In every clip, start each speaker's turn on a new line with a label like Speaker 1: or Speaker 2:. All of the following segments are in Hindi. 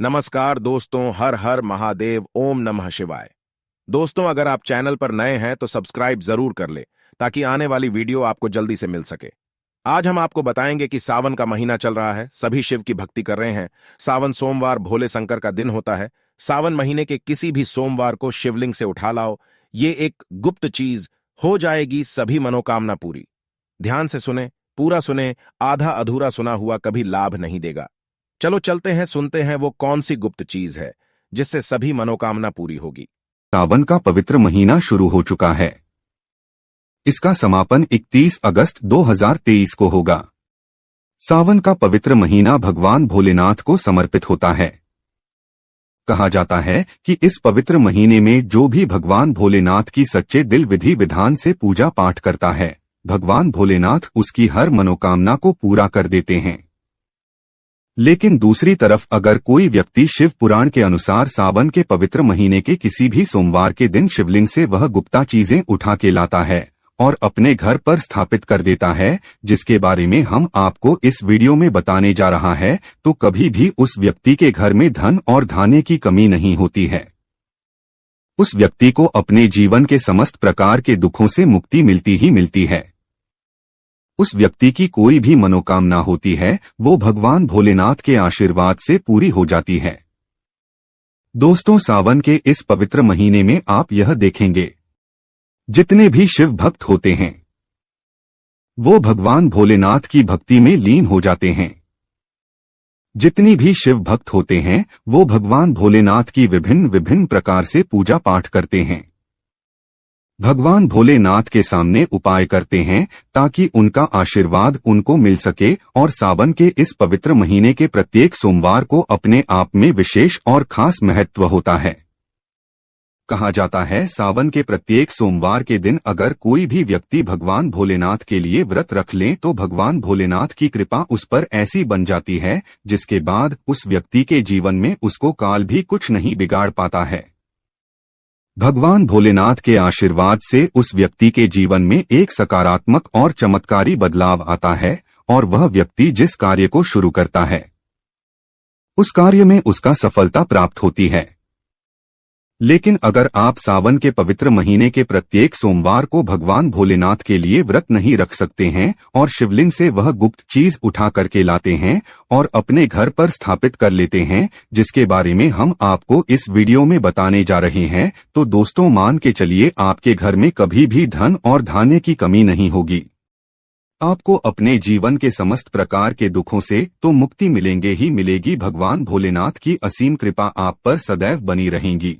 Speaker 1: नमस्कार दोस्तों, हर हर महादेव, ओम नमः शिवाय। दोस्तों, अगर आप चैनल पर नए हैं तो सब्सक्राइब जरूर कर ले ताकि आने वाली वीडियो आपको जल्दी से मिल सके। आज हम आपको बताएंगे कि सावन का महीना चल रहा है, सभी शिव की भक्ति कर रहे हैं। सावन सोमवार भोले शंकर का दिन होता है। सावन महीने के किसी भी सोमवार को शिवलिंग से उठा लाओ, ये एक गुप्त चीज, हो जाएगी सभी मनोकामना पूरी। ध्यान से सुने, पूरा सुने, आधा अधूरा सुना हुआ कभी लाभ नहीं देगा। चलो चलते हैं, सुनते हैं वो कौन सी गुप्त चीज है जिससे सभी मनोकामना पूरी होगी।
Speaker 2: सावन का पवित्र महीना शुरू हो चुका है। इसका समापन 31 अगस्त 2023 को होगा। सावन का पवित्र महीना भगवान भोलेनाथ को समर्पित होता है। कहा जाता है कि इस पवित्र महीने में जो भी भगवान भोलेनाथ की सच्चे दिल विधि विधान से पूजा पाठ करता है, भगवान भोलेनाथ उसकी हर मनोकामना को पूरा कर देते हैं। लेकिन दूसरी तरफ अगर कोई व्यक्ति शिव पुराण के अनुसार सावन के पवित्र महीने के किसी भी सोमवार के दिन शिवलिंग से वह गुप्ता चीजें उठा के लाता है और अपने घर पर स्थापित कर देता है, जिसके बारे में हम आपको इस वीडियो में बताने जा रहा है, तो कभी भी उस व्यक्ति के घर में धन और धान्य की कमी नहीं होती है। उस व्यक्ति को अपने जीवन के समस्त प्रकार के दुखों से मुक्ति मिलती ही मिलती है। उस व्यक्ति की कोई भी मनोकामना होती है, वो भगवान भोलेनाथ के आशीर्वाद से पूरी हो जाती है। दोस्तों, सावन के इस पवित्र महीने में आप यह देखेंगे, जितने भी शिव भक्त होते हैं वो भगवान भोलेनाथ की भक्ति में लीन हो जाते हैं। जितनी भी शिव भक्त होते हैं वो भगवान भोलेनाथ की विभिन्न विभिन्न प्रकार से पूजा पाठ करते हैं। भगवान भोलेनाथ के सामने उपाय करते हैं ताकि उनका आशीर्वाद उनको मिल सके, और सावन के इस पवित्र महीने के प्रत्येक सोमवार को अपने आप में विशेष और खास महत्व होता है। कहा जाता है, सावन के प्रत्येक सोमवार के दिन अगर कोई भी व्यक्ति भगवान भोलेनाथ के लिए व्रत रख ले तो भगवान भोलेनाथ की कृपा उस पर ऐसी बन जाती है जिसके बाद उस व्यक्ति के जीवन में उसको काल भी कुछ नहीं बिगाड़ पाता है। भगवान भोलेनाथ के आशीर्वाद से उस व्यक्ति के जीवन में एक सकारात्मक और चमत्कारी बदलाव आता है, और वह व्यक्ति जिस कार्य को शुरू करता है उस कार्य में उसका सफलता प्राप्त होती है। लेकिन अगर आप सावन के पवित्र महीने के प्रत्येक सोमवार को भगवान भोलेनाथ के लिए व्रत नहीं रख सकते हैं और शिवलिंग से वह गुप्त चीज उठा करके लाते हैं और अपने घर पर स्थापित कर लेते हैं, जिसके बारे में हम आपको इस वीडियो में बताने जा रहे हैं, तो दोस्तों मान के चलिए आपके घर में कभी भी धन और धान्य की कमी नहीं होगी। आपको अपने जीवन के समस्त प्रकार के दुखों से तो मुक्ति मिलेंगे ही मिलेगी। भगवान भोलेनाथ की असीम कृपा आप पर सदैव बनी रहेगी।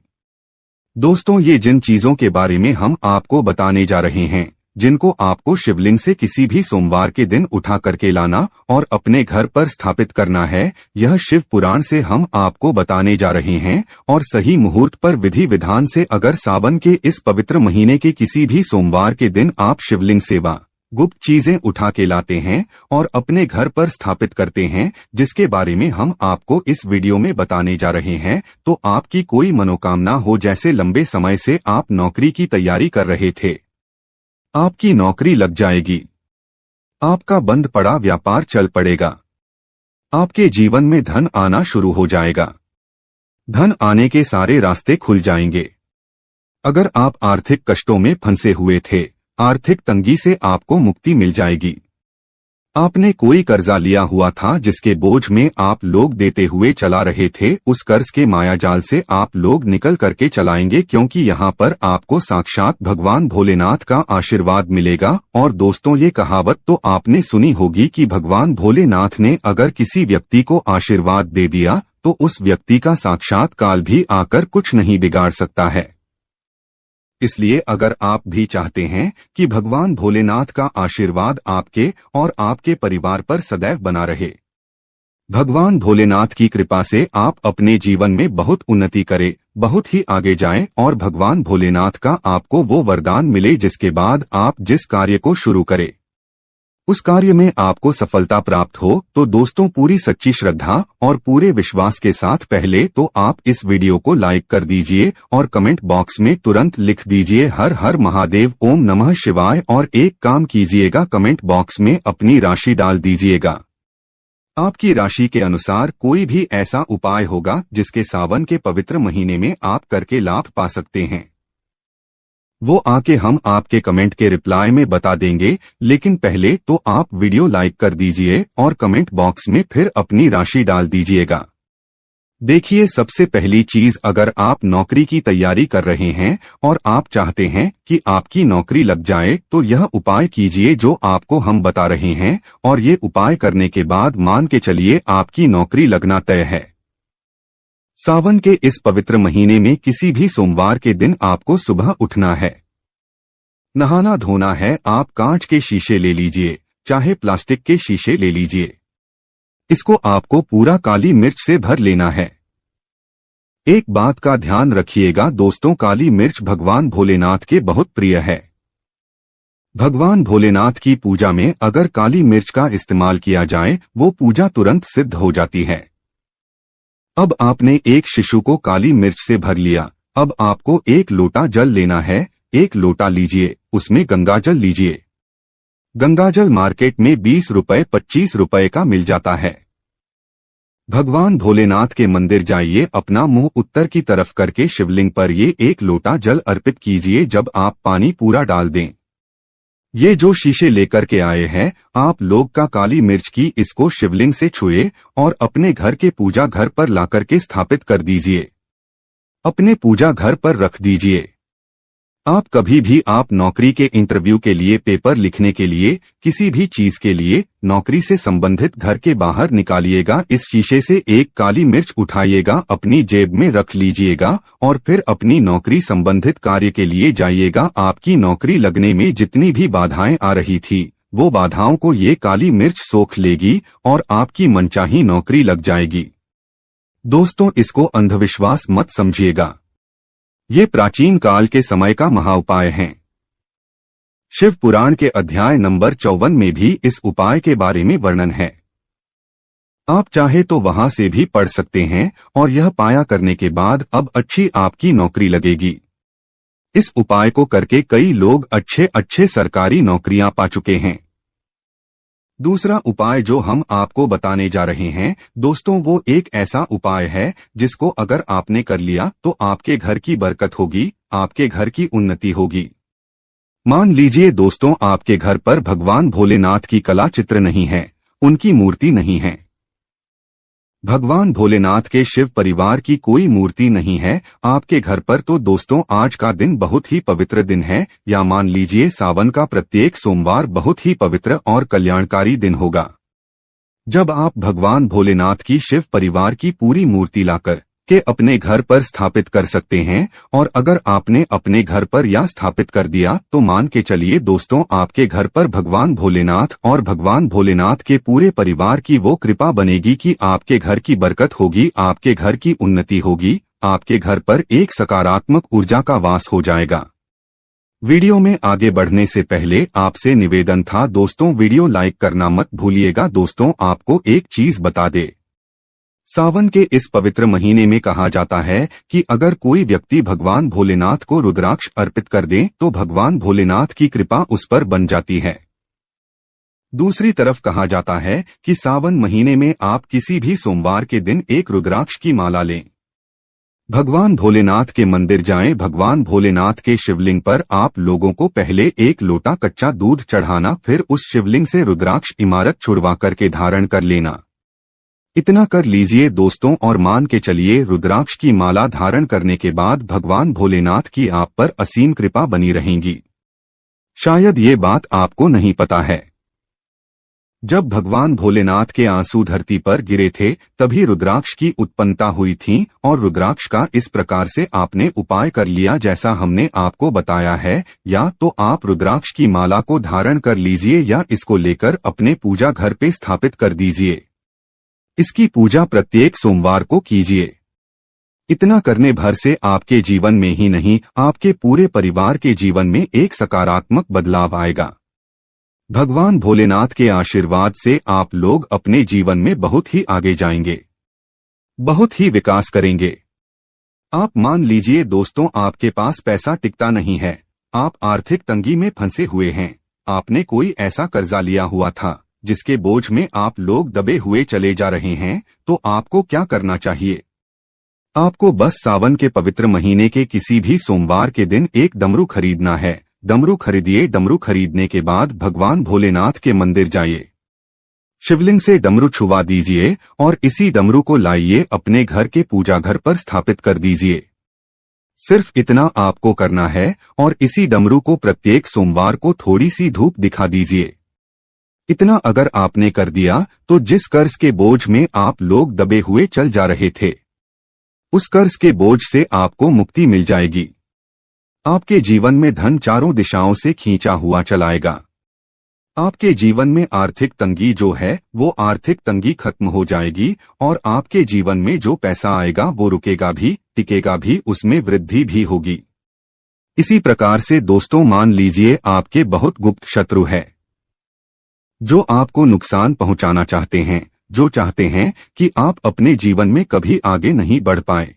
Speaker 2: दोस्तों, ये जिन चीजों के बारे में हम आपको बताने जा रहे हैं, जिनको आपको शिवलिंग से किसी भी सोमवार के दिन उठा करके लाना और अपने घर पर स्थापित करना है, यह शिव पुराण से हम आपको बताने जा रहे हैं। और सही मुहूर्त पर विधि विधान से अगर सावन के इस पवित्र महीने के किसी भी सोमवार के दिन आप शिवलिंग सेवा गुप्त चीजें उठा के लाते हैं और अपने घर पर स्थापित करते हैं, जिसके बारे में हम आपको इस वीडियो में बताने जा रहे हैं, तो आपकी कोई मनोकामना हो, जैसे लंबे समय से आप नौकरी की तैयारी कर रहे थे, आपकी नौकरी लग जाएगी, आपका बंद पड़ा व्यापार चल पड़ेगा, आपके जीवन में धन आना शुरू हो जाएगा, धन आने के सारे रास्ते खुल जाएंगे। अगर आप आर्थिक कष्टों में फंसे हुए थे, आर्थिक तंगी से आपको मुक्ति मिल जाएगी। आपने कोई कर्जा लिया हुआ था जिसके बोझ में आप लोग देते हुए चला रहे थे, उस कर्ज के मायाजाल से आप लोग निकल करके चलाएंगे, क्योंकि यहाँ पर आपको साक्षात भगवान भोलेनाथ का आशीर्वाद मिलेगा। और दोस्तों, ये कहावत तो आपने सुनी होगी कि भगवान भोलेनाथ ने अगर किसी व्यक्ति को आशीर्वाद दे दिया तो उस व्यक्ति का साक्षात काल भी आकर कुछ नहीं बिगाड़ सकता है। इसलिए अगर आप भी चाहते हैं कि भगवान भोलेनाथ का आशीर्वाद आपके और आपके परिवार पर सदैव बना रहे, भगवान भोलेनाथ की कृपा से आप अपने जीवन में बहुत उन्नति करें, बहुत ही आगे जाएं और भगवान भोलेनाथ का आपको वो वरदान मिले जिसके बाद आप जिस कार्य को शुरू करें उस कार्य में आपको सफलता प्राप्त हो, तो दोस्तों पूरी सच्ची श्रद्धा और पूरे विश्वास के साथ पहले तो आप इस वीडियो को लाइक कर दीजिए और कमेंट बॉक्स में तुरंत लिख दीजिए हर हर महादेव, ओम नमः शिवाय, और एक काम कीजिएगा, कमेंट बॉक्स में अपनी राशि डाल दीजिएगा। आपकी राशि के अनुसार कोई भी ऐसा उपाय होगा जिसके सावन के पवित्र महीने में आप करके लाभ पा सकते हैं। वो आके हम आपके कमेंट के रिप्लाई में बता देंगे, लेकिन पहले तो आप वीडियो लाइक कर दीजिए और कमेंट बॉक्स में फिर अपनी राशि डाल दीजिएगा। देखिए, सबसे पहली चीज, अगर आप नौकरी की तैयारी कर रहे हैं और आप चाहते हैं कि आपकी नौकरी लग जाए तो यह उपाय कीजिए जो आपको हम बता रहे हैं, और ये उपाय करने के बाद मान के चलिए आपकी नौकरी लगना तय है। सावन के इस पवित्र महीने में किसी भी सोमवार के दिन आपको सुबह उठना है, नहाना धोना है। आप कांच के शीशे ले लीजिए, चाहे प्लास्टिक के शीशे ले लीजिए। इसको आपको पूरा काली मिर्च से भर लेना है। एक बात का ध्यान रखिएगा दोस्तों, काली मिर्च भगवान भोलेनाथ के बहुत प्रिय है। भगवान भोलेनाथ की पूजा में अगर काली मिर्च का इस्तेमाल किया जाए वो पूजा तुरंत सिद्ध हो जाती है। अब आपने एक शिशु को काली मिर्च से भर लिया। अब आपको एक लोटा जल लेना है। एक लोटा लीजिए, उसमें गंगाजल लीजिए। गंगाजल मार्केट में 20 रुपए 25 रुपए का मिल जाता है। भगवान भोलेनाथ के मंदिर जाइए, अपना मुंह उत्तर की तरफ करके शिवलिंग पर ये एक लोटा जल अर्पित कीजिए। जब आप पानी पूरा डाल दें, ये जो शीशे लेकर के आए हैं आप लोग का काली मिर्च की, इसको शिवलिंग से छुए और अपने घर के पूजा घर पर लाकर के स्थापित कर दीजिए। अपने पूजा घर पर रख दीजिए। आप कभी भी आप नौकरी के इंटरव्यू के लिए, पेपर लिखने के लिए, किसी भी चीज के लिए नौकरी से संबंधित घर के बाहर निकालिएगा। इस शीशे से एक काली मिर्च उठाइएगा, अपनी जेब में रख लीजिएगा और फिर अपनी नौकरी संबंधित कार्य के लिए जाइएगा। आपकी नौकरी लगने में जितनी भी बाधाएं आ रही थी वो बाधाओं को ये काली मिर्च सोख लेगी और आपकी मनचाही नौकरी लग जाएगी। दोस्तों, इसको अंधविश्वास मत समझिएगा, ये प्राचीन काल के समय का महाउपाय है। शिव पुराण के अध्याय नंबर 54 में भी इस उपाय के बारे में वर्णन है। आप चाहे तो वहां से भी पढ़ सकते हैं। और यह पाया करने के बाद अब अच्छी आपकी नौकरी लगेगी। इस उपाय को करके कई लोग अच्छे सरकारी नौकरियां पा चुके हैं। दूसरा उपाय जो हम आपको बताने जा रहे हैं दोस्तों, वो एक ऐसा उपाय है जिसको अगर आपने कर लिया तो आपके घर की बरकत होगी, आपके घर की उन्नति होगी। मान लीजिए दोस्तों, आपके घर पर भगवान भोलेनाथ की कला चित्र नहीं है, उनकी मूर्ति नहीं है। भगवान भोलेनाथ के शिव परिवार की कोई मूर्ति नहीं है आपके घर पर, तो दोस्तों आज का दिन बहुत ही पवित्र दिन है। या मान लीजिए सावन का प्रत्येक सोमवार बहुत ही पवित्र और कल्याणकारी दिन होगा, जब आप भगवान भोलेनाथ की शिव परिवार की पूरी मूर्ति लाकर के अपने घर पर स्थापित कर सकते हैं। और अगर आपने अपने घर पर या स्थापित कर दिया तो मान के चलिए दोस्तों, आपके घर पर भगवान भोलेनाथ और भगवान भोलेनाथ के पूरे परिवार की वो कृपा बनेगी कि आपके घर की बरकत होगी, आपके घर की उन्नति होगी, आपके घर पर एक सकारात्मक ऊर्जा का वास हो जाएगा। वीडियो में आगे बढ़ने से पहले आपसे निवेदन था दोस्तों, वीडियो लाइक करना मत भूलिएगा। दोस्तों, आपको एक चीज बता दे, सावन के इस पवित्र महीने में कहा जाता है कि अगर कोई व्यक्ति भगवान भोलेनाथ को रुद्राक्ष अर्पित कर दे तो भगवान भोलेनाथ की कृपा उस पर बन जाती है। दूसरी तरफ कहा जाता है कि सावन महीने में आप किसी भी सोमवार के दिन एक रुद्राक्ष की माला लें, भगवान भोलेनाथ के मंदिर जाएं, भगवान भोलेनाथ के शिवलिंग पर आप लोगों को पहले एक लोटा कच्चा दूध चढ़ाना, फिर उस शिवलिंग से रुद्राक्ष इमारत छुड़वा करके धारण कर लेना। इतना कर लीजिए दोस्तों और मान के चलिए रुद्राक्ष की माला धारण करने के बाद भगवान भोलेनाथ की आप पर असीम कृपा बनी रहेगी। शायद ये बात आपको नहीं पता है, जब भगवान भोलेनाथ के आंसू धरती पर गिरे थे तभी रुद्राक्ष की उत्पन्नता हुई थी। और रुद्राक्ष का इस प्रकार से आपने उपाय कर लिया जैसा हमने आपको बताया है, या तो आप रुद्राक्ष की माला को धारण कर लीजिए या इसको लेकर अपने पूजा घर पे स्थापित कर दीजिए। इसकी पूजा प्रत्येक सोमवार को कीजिए। इतना करने भर से आपके जीवन में ही नहीं, आपके पूरे परिवार के जीवन में एक सकारात्मक बदलाव आएगा। भगवान भोलेनाथ के आशीर्वाद से आप लोग अपने जीवन में बहुत ही आगे जाएंगे, बहुत ही विकास करेंगे। आप मान लीजिए दोस्तों, आपके पास पैसा टिकता नहीं है, आप आर्थिक तंगी में फंसे हुए हैं, आपने कोई ऐसा कर्जा लिया हुआ था जिसके बोझ में आप लोग दबे हुए चले जा रहे हैं, तो आपको क्या करना चाहिए? आपको बस सावन के पवित्र महीने के किसी भी सोमवार के दिन एक डमरू खरीदना है। डमरू खरीदिए। डमरू खरीदने के बाद भगवान भोलेनाथ के मंदिर जाइए, शिवलिंग से डमरू छुवा दीजिए और इसी डमरू को लाइए अपने घर के पूजा घर पर स्थापित कर दीजिए। सिर्फ इतना आपको करना है और इसी डमरू को प्रत्येक सोमवार को थोड़ी सी धूप दिखा दीजिए। इतना अगर आपने कर दिया तो जिस कर्ज के बोझ में आप लोग दबे हुए चल जा रहे थे, उस कर्ज के बोझ से आपको मुक्ति मिल जाएगी। आपके जीवन में धन चारों दिशाओं से खींचा हुआ चलाएगा। आपके जीवन में आर्थिक तंगी जो है वो आर्थिक तंगी खत्म हो जाएगी और आपके जीवन में जो पैसा आएगा वो रुकेगा भी, टिकेगा भी, उसमें वृद्धि भी होगी। इसी प्रकार से दोस्तों मान लीजिए आपके बहुत गुप्त शत्रु है जो आपको नुकसान पहुंचाना चाहते हैं, जो चाहते हैं कि आप अपने जीवन में कभी आगे नहीं बढ़ पाए।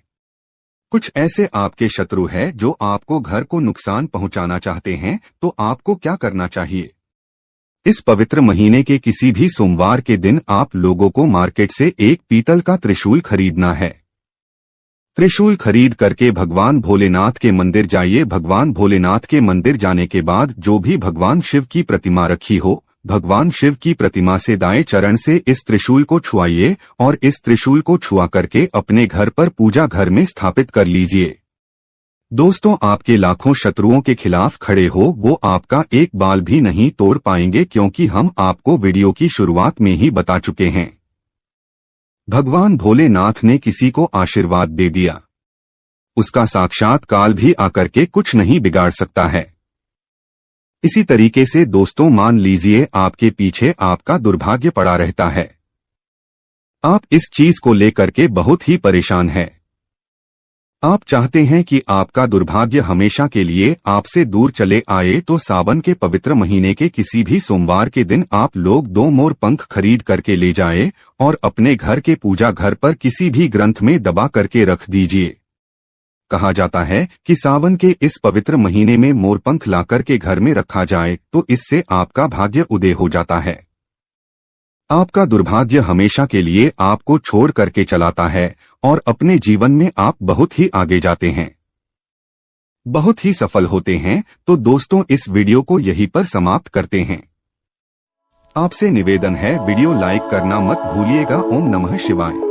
Speaker 2: कुछ ऐसे आपके शत्रु हैं जो आपको घर को नुकसान पहुंचाना चाहते हैं, तो आपको क्या करना चाहिए? इस पवित्र महीने के किसी भी सोमवार के दिन आप लोगों को मार्केट से एक पीतल का त्रिशूल खरीदना है। त्रिशूल खरीद करके भगवान भोलेनाथ के मंदिर जाइए। भगवान भोलेनाथ के मंदिर जाने के बाद जो भी भगवान शिव की प्रतिमा रखी हो, भगवान शिव की प्रतिमा से दाएं चरण से इस त्रिशूल को छुआइए और इस त्रिशूल को छुआ करके अपने घर पर पूजा घर में स्थापित कर लीजिए। दोस्तों, आपके लाखों शत्रुओं के खिलाफ खड़े हो वो आपका एक बाल भी नहीं तोड़ पाएंगे, क्योंकि हम आपको वीडियो की शुरुआत में ही बता चुके हैं। भगवान भोलेनाथ ने किसी को आशीर्वाद दे दिया, उसका साक्षात काल भी आकर के कुछ नहीं बिगाड़ सकता है। इसी तरीके से दोस्तों मान लीजिए आपके पीछे आपका दुर्भाग्य पड़ा रहता है, आप इस चीज को लेकर के बहुत ही परेशान हैं। आप चाहते हैं कि आपका दुर्भाग्य हमेशा के लिए आपसे दूर चले आए, तो सावन के पवित्र महीने के किसी भी सोमवार के दिन आप लोग 2 मोर पंख खरीद करके ले जाए और अपने घर के पूजा घर पर किसी भी ग्रंथ में दबा करके रख दीजिए। कहा जाता है कि सावन के इस पवित्र महीने में मोरपंख लाकर के घर में रखा जाए तो इससे आपका भाग्य उदय हो जाता है। आपका दुर्भाग्य हमेशा के लिए आपको छोड़ करके चलाता है और अपने जीवन में आप बहुत ही आगे जाते हैं, बहुत ही सफल होते हैं। तो दोस्तों इस वीडियो को यहीं पर समाप्त करते हैं। आपसे निवेदन है वीडियो लाइक करना मत भूलिएगा। ओम नमः शिवाय।